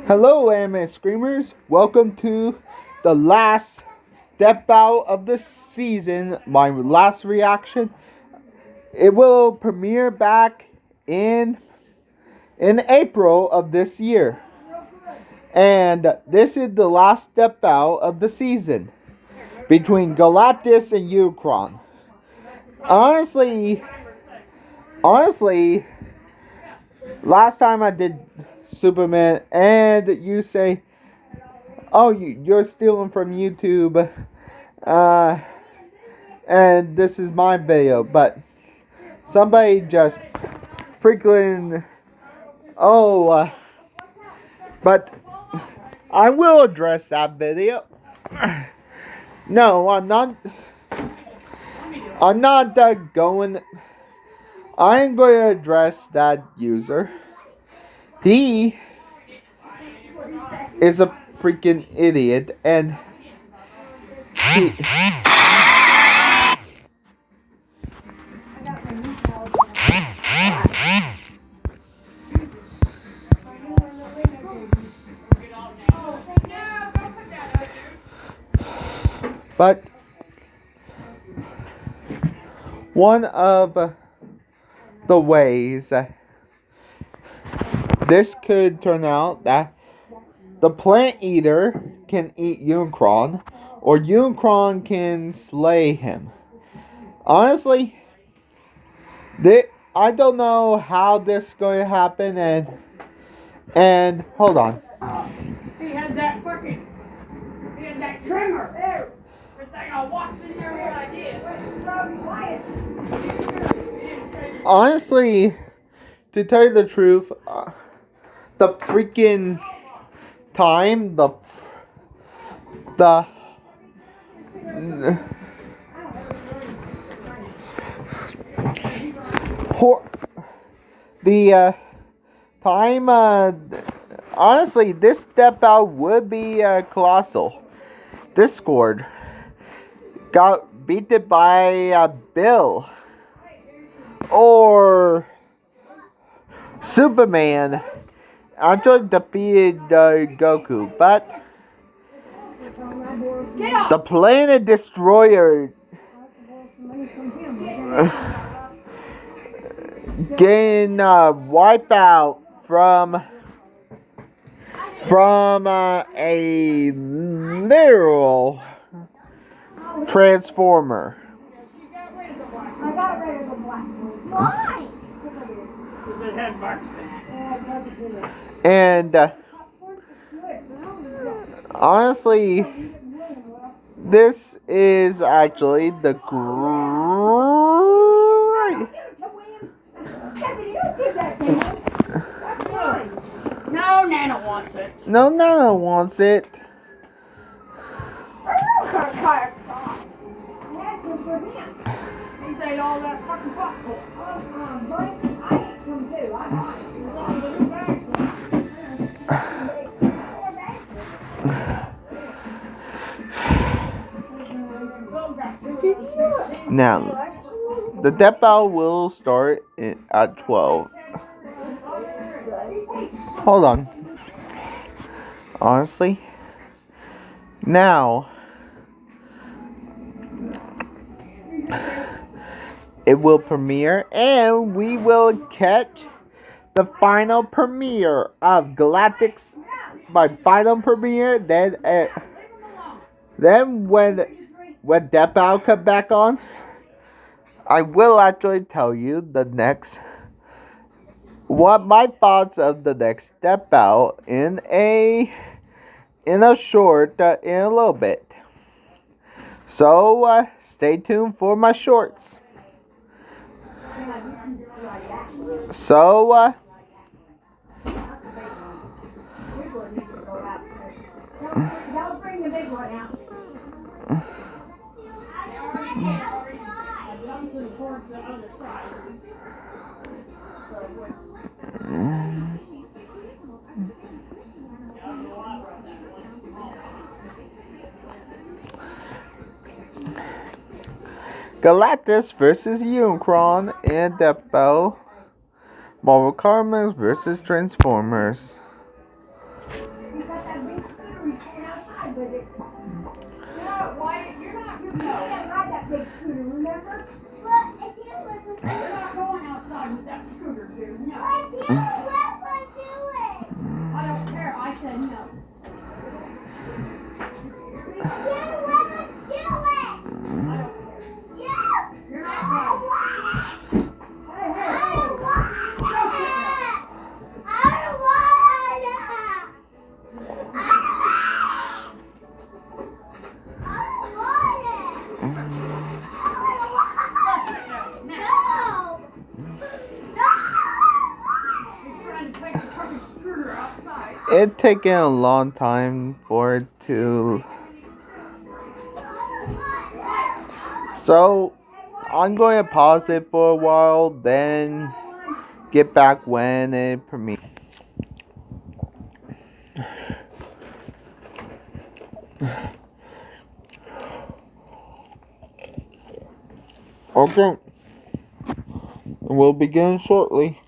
Hello, anime screamers. Welcome to the last step out of the season. My last reaction. It will premiere back in April of this year, and this is the last step out of the season between Galactics and Unicron. Honestly, last time I did Superman, and you say, "Oh, you're stealing from YouTube," uh, and this is my video, but somebody just freaking, oh, but I will address that video. No, I'm not. I'm not going. I'm going to address that user. He is a freaking idiot, and he. But one of the ways this could turn out that the plant eater can eat Unicron, or Unicron can slay him. Honestly, I don't know how this is going to happen, and hold on. He had that trimmer. Good thing I walked in there what I did. Honestly, to tell you the truth, the freaking time, the time, honestly, this step out would be colossal. Discord got beaten by Bill or Superman. Actually defeated Goku, but the Planet Destroyer getting wiped out from a literal transformer. I got rid of the black one. Why? Because it had marks in it. And honestly, this is actually the great. No, Nana wants it. No, Nana wants it. He's ate all that fucking popcorn. I ate some too. I Now, the depot will start at 12. Hold on. Honestly, now it will premiere, and we will catch the final premiere of Galactics. By final premiere, then when Depot come back on, I will actually tell you the next what my thoughts of the next step out in a short in a little bit. So stay tuned for my shorts. So Don't bring the big one out. Galactus versus Unicron and Depot. Marvel Comics versus Transformers. can't ride that big scooter, remember? Well, if you let us, we're not going outside with that scooter, dude. No. If you let us do it. I don't care. I said no. You let us do it. I don't care. You're not going. Hey, hey, hey. I don't want it. I don't want it. It's taken a long time for it to. So I'm going to pause it for a while, then get back when it premieres. Okay. We'll begin shortly.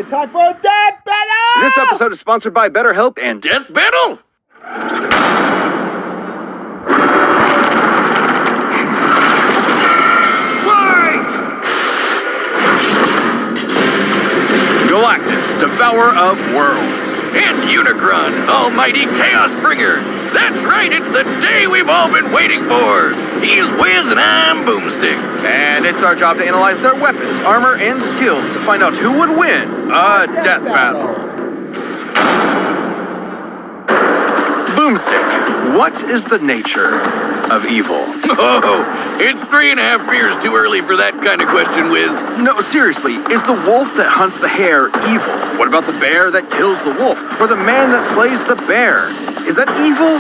Time for a death battle! This episode is sponsored by BetterHelp and Death Battle. Fight! Galactics, Devourer of Worlds. And Unicron, Almighty Chaos Bringer. That's right, it's the day we've all been waiting for. He's Wiz and I'm Boomstick. And it's our job to analyze their weapons, armor, and skills to find out who would win a death battle. Boomstick, what is the nature of evil? Oh, it's 3.5 beers too early for that kind of question, Wiz. No, seriously, is the wolf that hunts the hare evil? What about the bear that kills the wolf? Or the man that slays the bear? Is that evil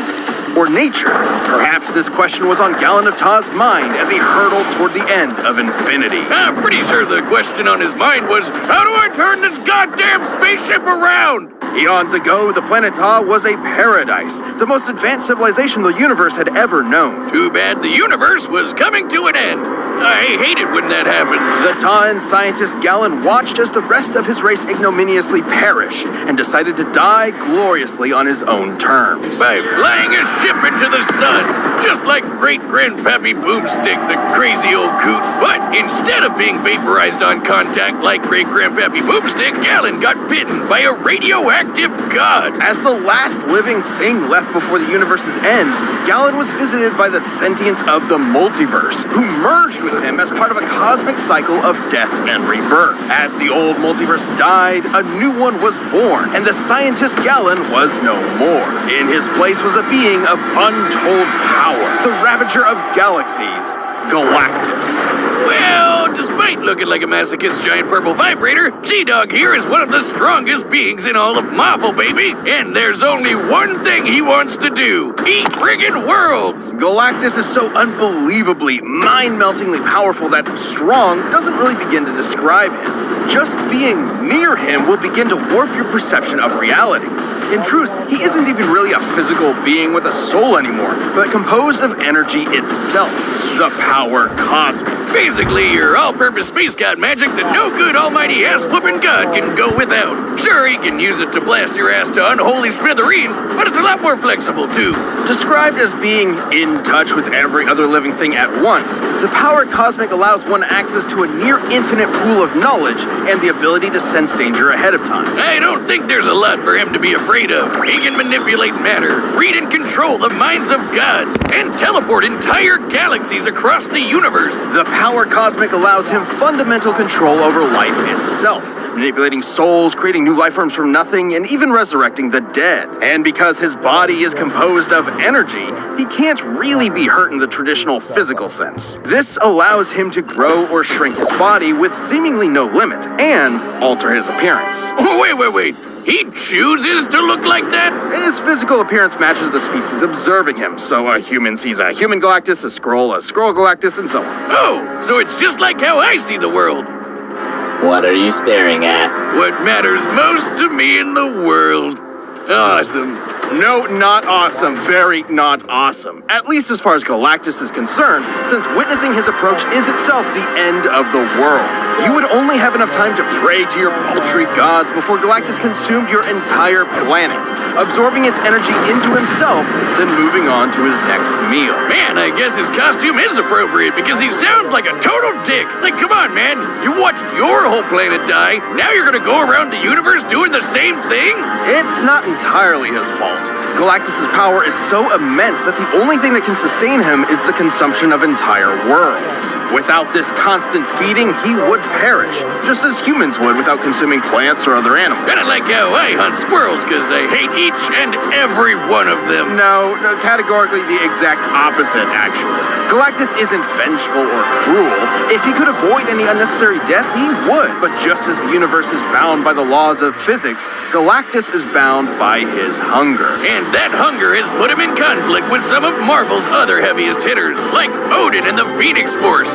or nature? Perhaps this question was on Galen of Ta's mind as he hurtled toward the end of infinity. I'm pretty sure the question on his mind was, how do I turn this goddamn spaceship around? Eons ago, the planet Ta was a paradise, the most advanced civilization the universe had ever known. Too bad the universe was coming to an end. I hate it when that happens. The Ta'an scientist Galen watched as the rest of his race ignominiously perished and decided to die gloriously on his own terms. By flying a ship into the sun, just like great-grandpappy Boomstick, the crazy old coot. But instead of being vaporized on contact like great-grandpappy Boomstick, Galen got bitten by a radioactive god. As the last living thing left before the universe's end, Galen was visited by the sentience of the multiverse, who merged with him as part of a cosmic cycle of death and rebirth. As the old multiverse died, a new one was born, and the scientist Galen was no more. In his place was a being of untold power, the Ravager of Galaxies, Galactus. Well, despite looking like a masochist giant purple vibrator, G-Dog here is one of the strongest beings in all of Marvel, baby. And there's only one thing he wants to do: eat friggin' worlds. Galactus is so unbelievably, mind-meltingly powerful that strong doesn't really begin to describe him. Just being near him will begin to warp your perception of reality. In truth, he isn't even really a physical being with a soul anymore, but composed of energy itself, the power cosmic. Basically, your all-purpose space god magic that no good almighty ass-whooping god can go without. Sure, he can use it to blast your ass to unholy smithereens, but it's a lot more flexible, too. Described as being in touch with every other living thing at once, the power cosmic allows one access to a near-infinite pool of knowledge and the ability to sense danger ahead of time. I don't think there's a lot for him to be afraid of. He can manipulate matter, read and control the minds of gods, and teleport entire galaxies across the universe. The power cosmic allows him fundamental control over life itself, manipulating souls, creating new life forms from nothing, and even resurrecting the dead. And because his body is composed of energy, he can't really be hurt in the traditional physical sense. This allows him to grow or shrink his body with seemingly no limit, and alter his appearance. Wait. He chooses to look like that? His physical appearance matches the species observing him, so a human sees a human Galactus, a Skrull Galactus, and so on. Oh, so it's just like how I see the world. What are you staring at? What matters most to me in the world. Awesome. No, not awesome. Very not awesome. At least as far as Galactus is concerned, since witnessing his approach is itself the end of the world. You would only have enough time to pray to your paltry gods before Galactus consumed your entire planet, absorbing its energy into himself, then moving on to his next meal. Man, I guess his costume is appropriate because he sounds like a total dick. Like, come on, man. You watched your whole planet die. Now you're gonna go around the universe doing the same thing? It's not entirely his fault. Galactus' power is so immense that the only thing that can sustain him is the consumption of entire worlds. Without this constant feeding, he would perish, just as humans would without consuming plants or other animals. Kinda like how I hunt squirrels, because I hate each and every one of them. No, categorically the exact opposite, actually. Galactus isn't vengeful or cruel. If he could avoid any unnecessary death, he would. But just as the universe is bound by the laws of physics, Galactus is bound by his hunger. And that hunger has put him in conflict with some of Marvel's other heaviest hitters, like Odin and the Phoenix Force.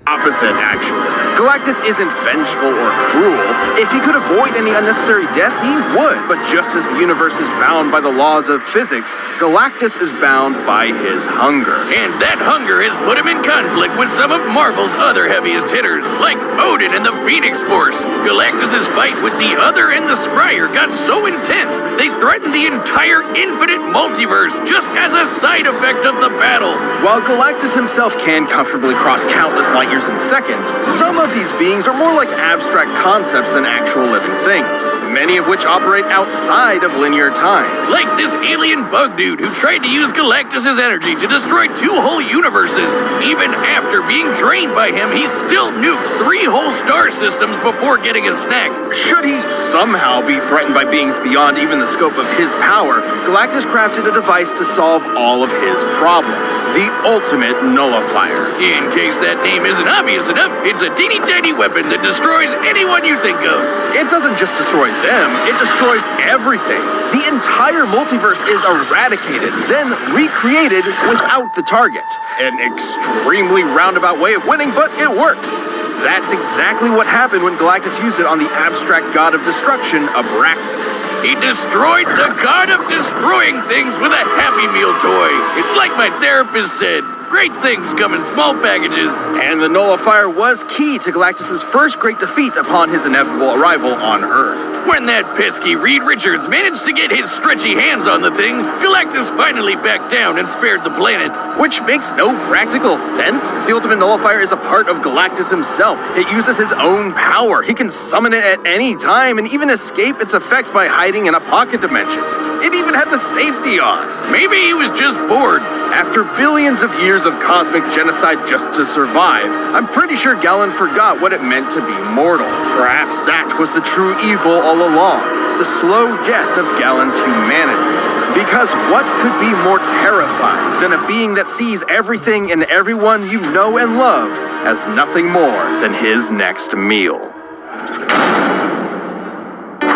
Opposite, actually. Galactus isn't vengeful or cruel. If he could avoid any unnecessary death, he would. But just as the universe is bound by the laws of physics, Galactus is bound by his hunger. And that hunger has put him in conflict with some of Marvel's other heaviest hitters, like Odin and the Phoenix Force. Galactus' fight with the Other and the Scryer got so intense, they threatened the entire infinite multiverse just as a side effect of the battle. While Galactus himself can comfortably cross countless light years in seconds, some of these beings are more like abstract concepts than actual living things, many of which operate outside of linear time. Like this alien bug dude who tried to use Galactus' energy to destroy 2 whole universes. Even after being drained by him, he still nuked 3 whole star systems before getting a snack. Should he somehow be threatened by beings beyond even the scope of his power, Galactus crafted a device to solve all of his problems. The ultimate nullifier. In case that name isn't obvious enough, it's a teeny-tiny weapon that destroys anyone you think of. It doesn't just destroy them, it destroys everything. The entire multiverse is eradicated, then recreated without the target. An extremely roundabout way of winning, but it works. That's exactly what happened when Galactus used it on the abstract god of destruction, Abraxas. He destroyed the god of destroying things with a Happy Meal toy. It's like my therapist said, great things come in small packages. And the nullifier was key to Galactus' first great defeat upon his inevitable arrival on Earth. When that pesky Reed Richards managed to get his stretchy hands on the thing, Galactus finally backed down and spared the planet. Which makes no practical sense. The ultimate nullifier is a part of Galactus himself. It uses his own power. He can summon it at any time and even escape its effects by hiding in a pocket dimension. It even had the safety on. Maybe he was just bored. After billions of years of cosmic genocide just to survive, I'm pretty sure Galen forgot what it meant to be mortal. Perhaps that was the true evil all along, the slow death of Galen's humanity. Because what could be more terrifying than a being that sees everything and everyone you know and love as nothing more than his next meal?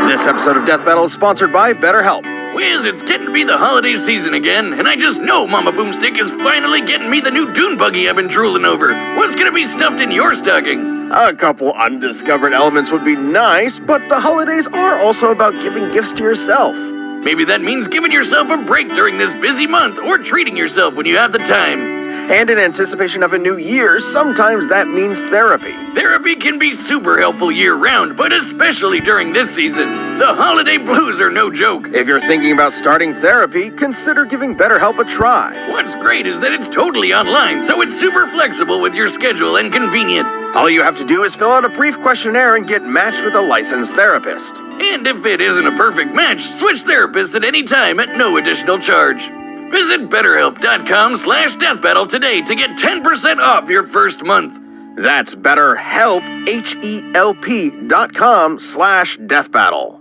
This episode of Death Battle is sponsored by BetterHelp. Wiz, it's getting to be the holiday season again, and I just know Mama Boomstick is finally getting me the new dune buggy I've been drooling over. What's gonna be stuffed in your stocking? A couple undiscovered elements would be nice, but the holidays are also about giving gifts to yourself. Maybe that means giving yourself a break during this busy month, or treating yourself when you have the time. And in anticipation of a new year, sometimes that means therapy. Therapy can be super helpful year-round, but especially during this season. The holiday blues are no joke. If you're thinking about starting therapy, consider giving BetterHelp a try. What's great is that it's totally online, so it's super flexible with your schedule and convenient. All you have to do is fill out a brief questionnaire and get matched with a licensed therapist. And if it isn't a perfect match, switch therapists at any time at no additional charge. Visit BetterHelp.com/deathbattle today to get 10% off your first month. That's BetterHelp, HELP.com/deathbattle.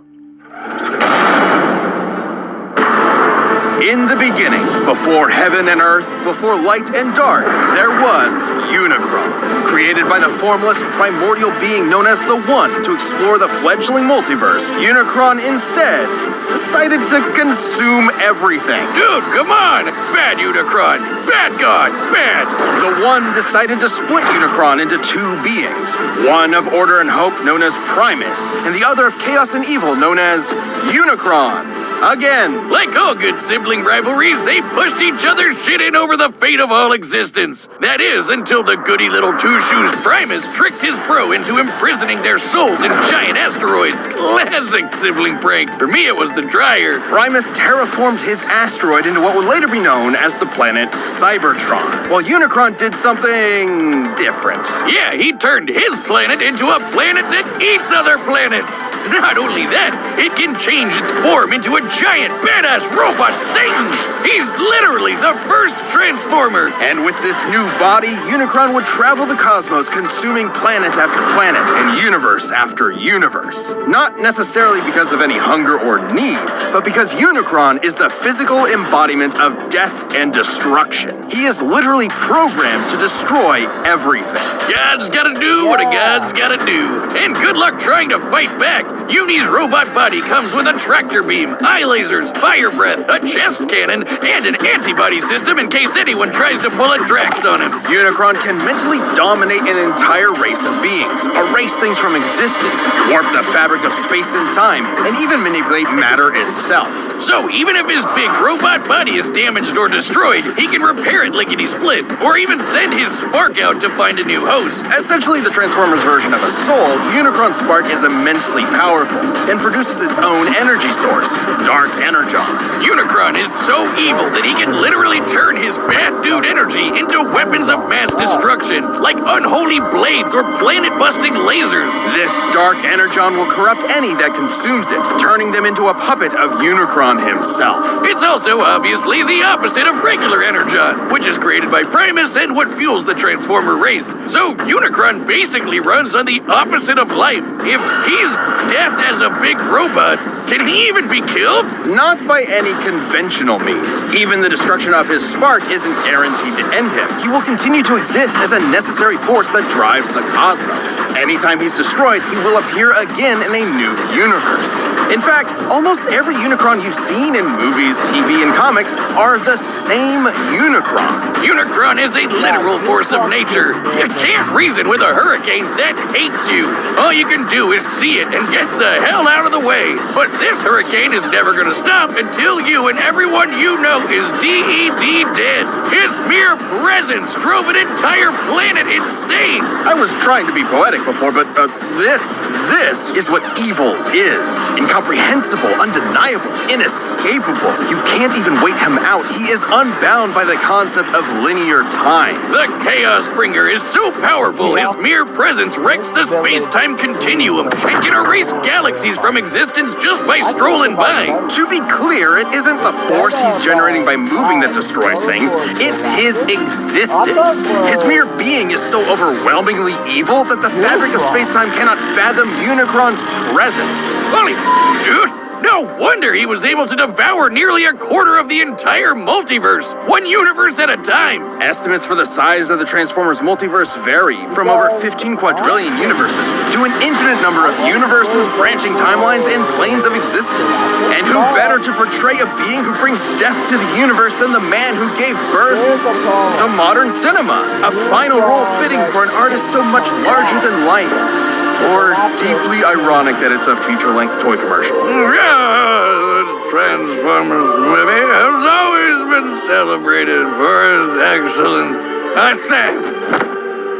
In the beginning, before heaven and earth, before light and dark, there was Unicron, created by the formless, primordial being known as the One to explore the fledgling multiverse. Unicron instead decided to consume everything. Dude, come on! Bad Unicron! Bad God! Bad! The One decided to split Unicron into two beings, one of order and hope known as Primus, and the other of chaos and evil known as Unicron. Again, like all good sibling rivalries, they pushed each other's shit in over the fate of all existence. That is, until the goody little two-shoes Primus tricked his bro into imprisoning their souls in giant asteroids. Classic sibling prank. For me, it was the dryer. Primus terraformed his asteroid into what would later be known as the planet Cybertron, while Unicron did something different. Yeah, he turned his planet into a planet that eats other planets. Not only that, it can change its form into a giant badass robot Satan. He's literally the first Transformer. And with this new body, Unicron would travel the cosmos, consuming planet after planet and universe after universe. Not necessarily because of any hunger or need, but because Unicron is the physical embodiment of death and destruction. He is literally programmed to destroy everything. God's gotta do what a God's gotta do. And good luck trying to fight back. Uni's robot body comes with a tractor beam, eye lasers, fire breath, a chest cannon, and an antibody system in case anyone tries to pull a Drax on him. Unicron can mentally dominate an entire race of beings, erase things from existence, warp the fabric of space and time, and even manipulate matter itself. So even if his big robot body is damaged or destroyed, he can repair it lickety-split, or even send his spark out to find a new host. Essentially the Transformers version of a soul, Unicron's spark is immensely powerful and produces its own energy source, Dark Energon. Unicron is so evil that he can literally turn his bad dude energy into weapons of mass destruction, like unholy blades or planet-busting lasers. This Dark Energon will corrupt any that consumes it, turning them into a puppet of Unicron himself. It's also obviously the opposite of regular Energon, which is created by Primus and what fuels the Transformer race. So Unicron basically runs on the opposite of life. If he's death as a big robot, can he even be killed? Not by any conventional means. Even the destruction of his spark isn't guaranteed to end him. He will continue to exist as a necessary force that drives the cosmos. Anytime he's destroyed, he will appear again in a new universe. In fact, almost every Unicron you've seen in movies, TV, and comics are the same Unicron. Unicron is a literal force of nature. You can't reason with a hurricane that hates you. All you can do is see it and get the hell out of the way. But this hurricane is never gonna stop until you and everyone you know is DED dead. His mere presence drove an entire planet insane. I was trying to be poetic before, but this is what evil is. Incomprehensible, undeniable, inescapable. You can't even wait him out. He is unbound by the concept of linear time. The Chaos Bringer is so powerful, his mere presence wrecks the space-time continuum and can erase galaxies from existence just by strolling by. To be clear, it isn't the force he's generating by moving that destroys things. It's his existence. His mere being is so overwhelmingly evil that the fabric of space-time cannot fathom Unicron's presence. Holy, dude, No wonder he was able to devour nearly a quarter of the entire multiverse, one universe at a time. Estimates for the size of the Transformers multiverse vary from over 15 quadrillion universes to an infinite number of universes, branching timelines, and planes of existence. And who better to portray a being who brings death to the universe than the man who gave birth to modern cinema? A final role fitting for an artist so much larger than life. Or deeply ironic that it's a feature-length toy commercial. The Transformers movie has always been celebrated for its excellence. I say.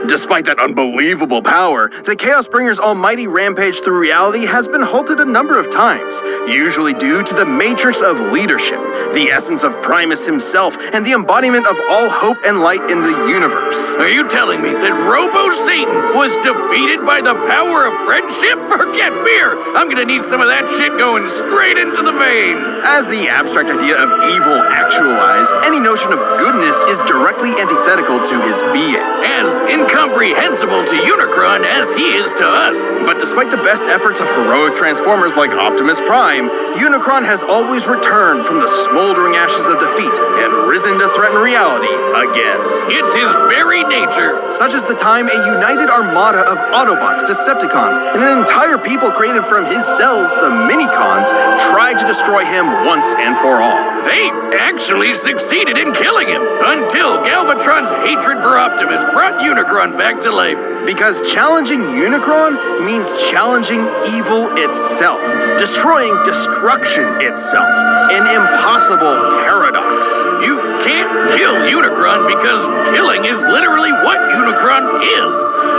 Despite that unbelievable power, the Chaos Bringer's almighty rampage through reality has been halted a number of times, usually due to the matrix of leadership, the essence of Primus himself, and the embodiment of all hope and light in the universe. Are you telling me that Robo-Satan was defeated by the power of friendship? Forget beer! I'm gonna need some of that shit going straight into the vein! As the abstract idea of evil actualized, any notion of goodness is directly antithetical to his being. As incomprehensible to Unicron as he is to us. But despite the best efforts of heroic Transformers like Optimus Prime, Unicron has always returned from the smoldering ashes of defeat and risen to threaten reality again. It's his very nature. Such as the time a united armada of Autobots, Decepticons, and an entire people created from his cells, the Minicons, tried to destroy him once and for all. They actually succeeded in killing him, until Galvatron's hatred for Optimus brought Unicron back to life. Because challenging Unicron means challenging evil itself, destroying destruction itself, an impossible paradox. You can't kill Unicron because killing is literally what Unicron is.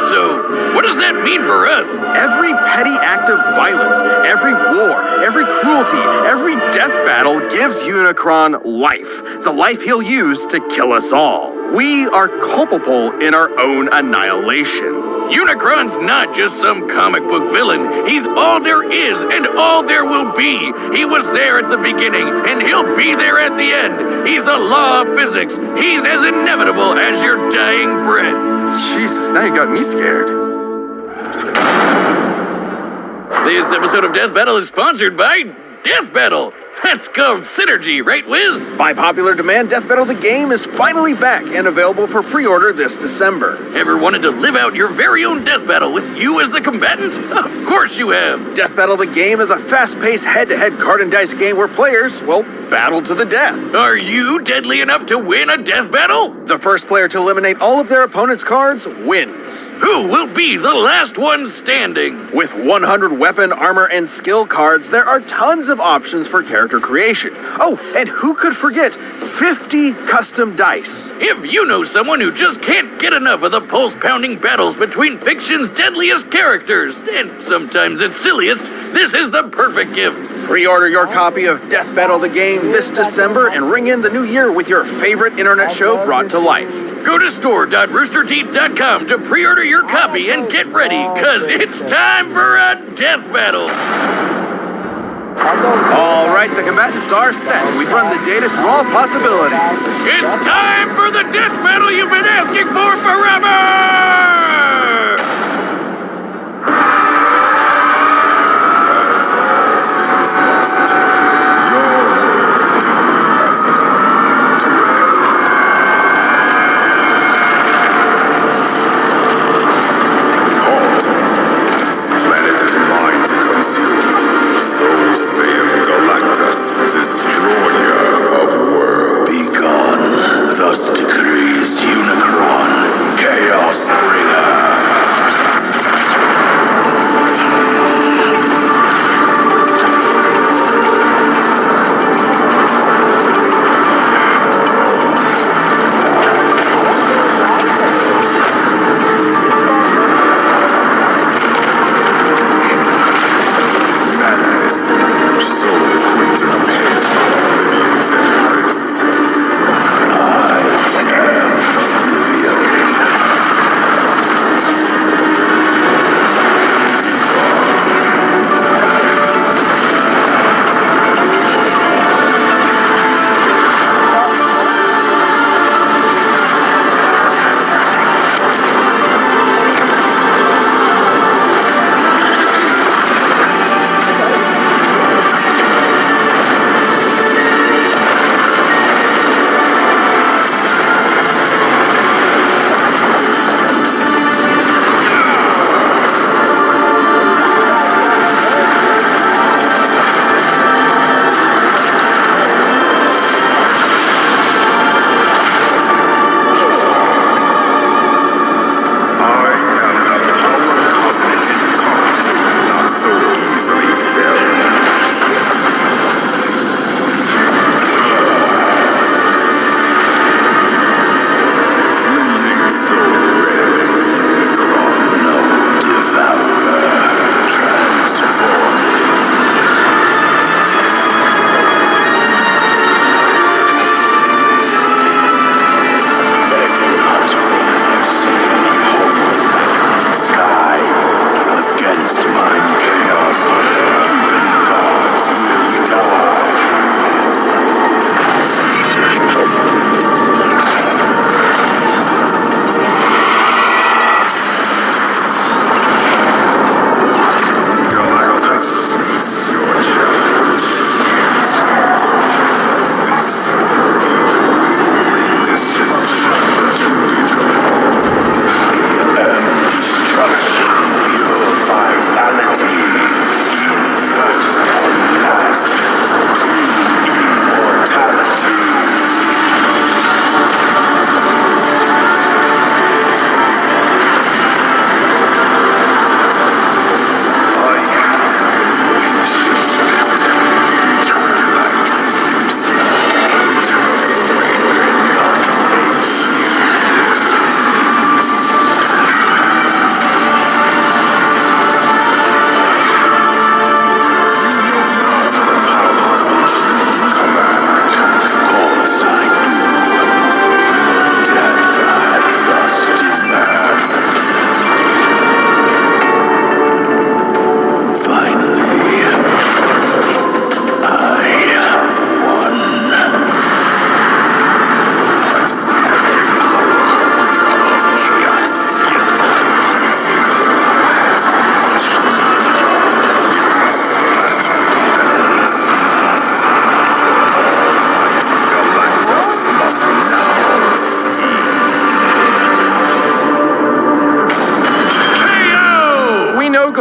So, what does that mean for us? Every petty act of violence, every war, every cruelty, every death battle gives Unicron life, the life he'll use to kill us all. We are culpable in our own annihilation. Unicron's not just some comic book villain. He's all there is and all there will be. He was there at the beginning and he'll be there at the end. He's a law of physics. He's as inevitable as your dying breath. Jesus, now you got me scared. This episode of Death Battle is sponsored by Death Battle. That's called Synergy, right, Wiz? By popular demand, Death Battle the game is finally back and available for pre-order this December. Ever wanted to live out your very own death battle with you as the combatant? Of course you have. Death Battle the game is a fast-paced head-to-head card and dice game where players, well, battle to the death. Are you deadly enough to win a death battle? The first player to eliminate all of their opponent's cards wins. Who will be the last one standing? With 100 weapon, armor, and skill cards, there are tons of options for character creation. Oh, and who could forget 50 custom dice? If you know someone who just can't get enough of the pulse-pounding battles between fiction's deadliest characters, and sometimes its silliest, this is the perfect gift. Pre-order your copy of Death Battle the game this December and ring in the new year with your favorite internet show brought to life. Go to store.roosterteeth.com to pre-order your copy and get ready, cause it's time for a death battle. All right, the combatants are set. We've run the data through all possibilities. It's time for the death battle you've been asking for forever! Thus decrees Unicron, Chaos Bringer.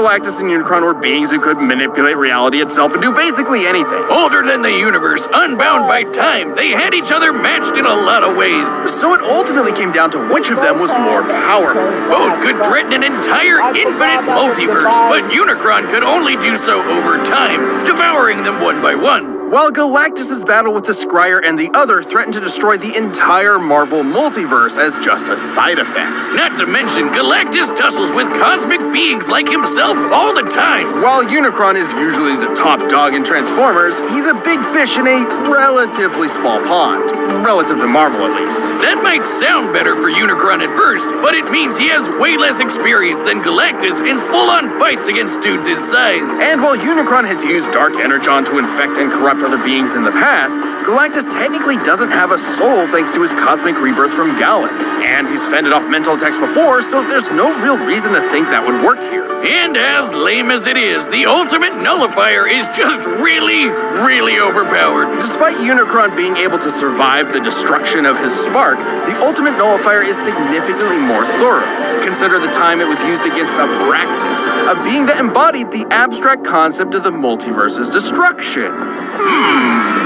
Galactus and Unicron were beings who could manipulate reality itself and do basically anything. Older than the universe, unbound by time, they had each other matched in a lot of ways. So it ultimately came down to which of them was more powerful. Both could threaten an entire infinite multiverse, but Unicron could only do so over time, devouring them one by one. While Galactus' battle with the Scryer and the other threatened to destroy the entire Marvel multiverse as just a side effect. Not to mention, Galactus tussles with cosmic beings like himself all the time. While Unicron is usually the top dog in Transformers, he's a big fish in a relatively small pond. Relative to Marvel, at least. That might sound better for Unicron at first, but it means he has way less experience than Galactus in full-on fights against dudes his size. And while Unicron has used Dark Energon to infect and corrupt other beings in the past, Galactus technically doesn't have a soul thanks to his cosmic rebirth from Galen. And he's fended off mental attacks before, so there's no real reason to think that would work here. And as lame as it is, the ultimate nullifier is just really, really overpowered. Despite Unicron being able to survive the destruction of his spark, the ultimate nullifier is significantly more thorough. Consider the time it was used against Abraxas, a being that embodied the abstract concept of the multiverse's destruction.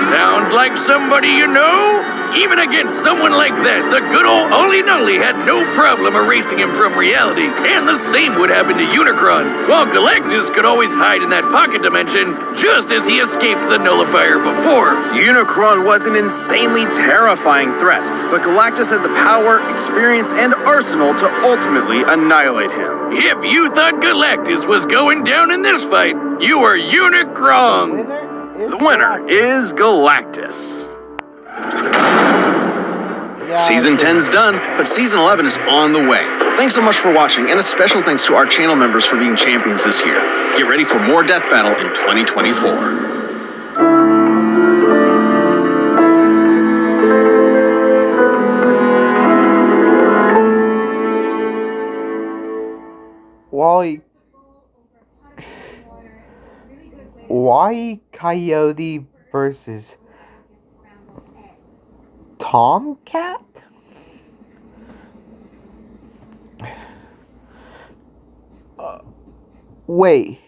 Sounds like somebody you know? Even against someone like that, the good old Oli Nully had no problem erasing him from reality. And the same would happen to Unicron, while Galactus could always hide in that pocket dimension, just as he escaped the nullifier before. Unicron was an insanely terrifying threat, but Galactus had the power, experience, and arsenal to ultimately annihilate him. If you thought Galactus was going down in this fight, you were Unicron. The winner is Galactus. Season 10's done, but Season 11 is on the way. Thanks so much for watching, and a special thanks to our channel members for being champions this year. Get ready for more Death Battle in 2024. Why Coyote versus Tomcat? Wait.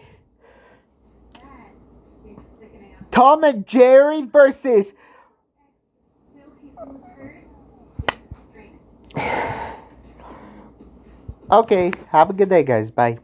Tom and Jerry versus... Okay, have a good day, guys. Bye.